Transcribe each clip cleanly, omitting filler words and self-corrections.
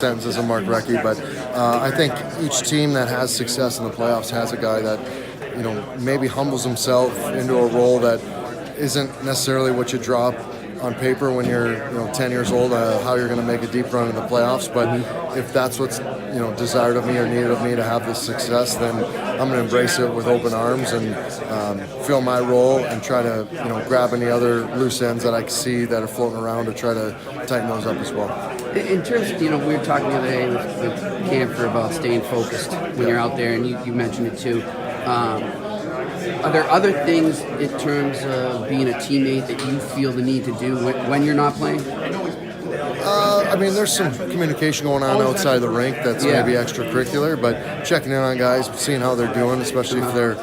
sentence as a Mark Recchi, but I think each team that has success in the playoffs has a guy that, maybe humbles himself into a role that isn't necessarily what you draw on paper when you're 10 years old, how you're going to make a deep run in the playoffs. But if that's what's desired of me or needed of me to have this success, then I'm going to embrace it with open arms and fill my role and try to grab any other loose ends that I see that are floating around to try to tighten those up as well. In terms of, we were talking the other day with Camphor about staying focused when you're out there, and you mentioned it too. Are there other things in terms of being a teammate that you feel the need to do when you're not playing? There's some communication going on outside the rink that's maybe extracurricular, but checking in on guys, seeing how they're doing, especially if they're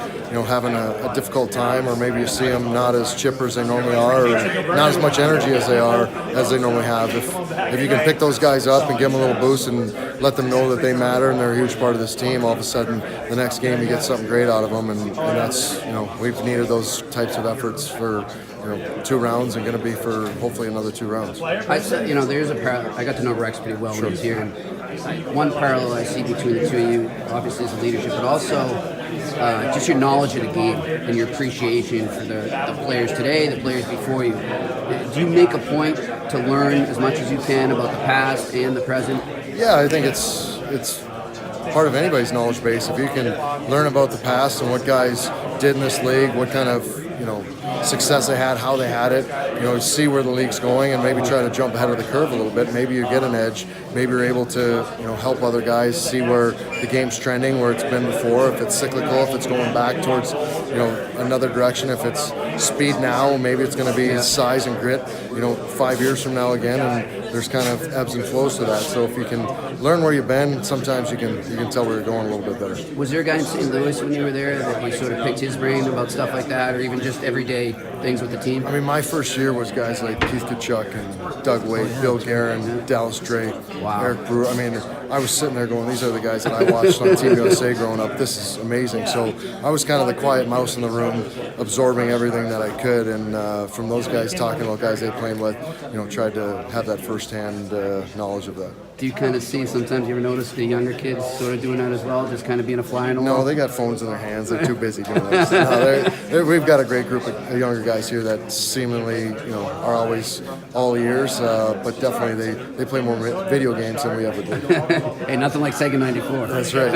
having a difficult time, or maybe you see them not as chipper as they normally are, or not as much energy as they normally have. If you can pick those guys up and give them a little boost and let them know that they matter and they're a huge part of this team, all of a sudden the next game you get something great out of them, and that's we've needed those types of efforts for 2 rounds and going to be for hopefully another 2 rounds. I said, there's a parallel. I got to know Rex pretty well when he was here, and one parallel I see between the two of you, obviously, is the leadership, but also just your knowledge of the game and your appreciation for the players today, the players before you. Do you make a point to learn as much as you can about the past and the present? Yeah, I think it's part of anybody's knowledge base. If you can learn about the past and what guys did in this league, what kind of success they had, how they had it, see where the league's going, and maybe try to jump ahead of the curve a little bit. Maybe you get an edge. Maybe you're able to help other guys see where the game's trending, where it's been before, if it's cyclical, if it's going back towards another direction, if it's speed now, maybe it's going to be size and grit 5 years from now again, and there's kind of ebbs and flows to that. So if you can learn where you've been, sometimes you can tell where you're going a little bit better. Was there a guy in St. Louis when you were there that you sort of picked his brain about stuff like that, or even just everyday things with the team? My first year was guys like Keith Tkachuk and Doug Waite, Bill Guerin, Dallas Drake, Eric Brewer. I was sitting there going, these are the guys that I watched on Team USA growing up. This is amazing. So I was kind of the quiet mouse in the room, absorbing everything that I could, and from those guys, talking about guys they played with, tried to have that firsthand knowledge of that. Do you kind of see, sometimes you ever notice the younger kids sort of doing that as well, just kind of being a fly on the wall? No, they got phones in their hands. They're too busy doing that. We've got a great group of younger guys here that seemingly, are always all ears, but definitely they play more video games than we ever did. Hey, nothing like Sega 94. That's right.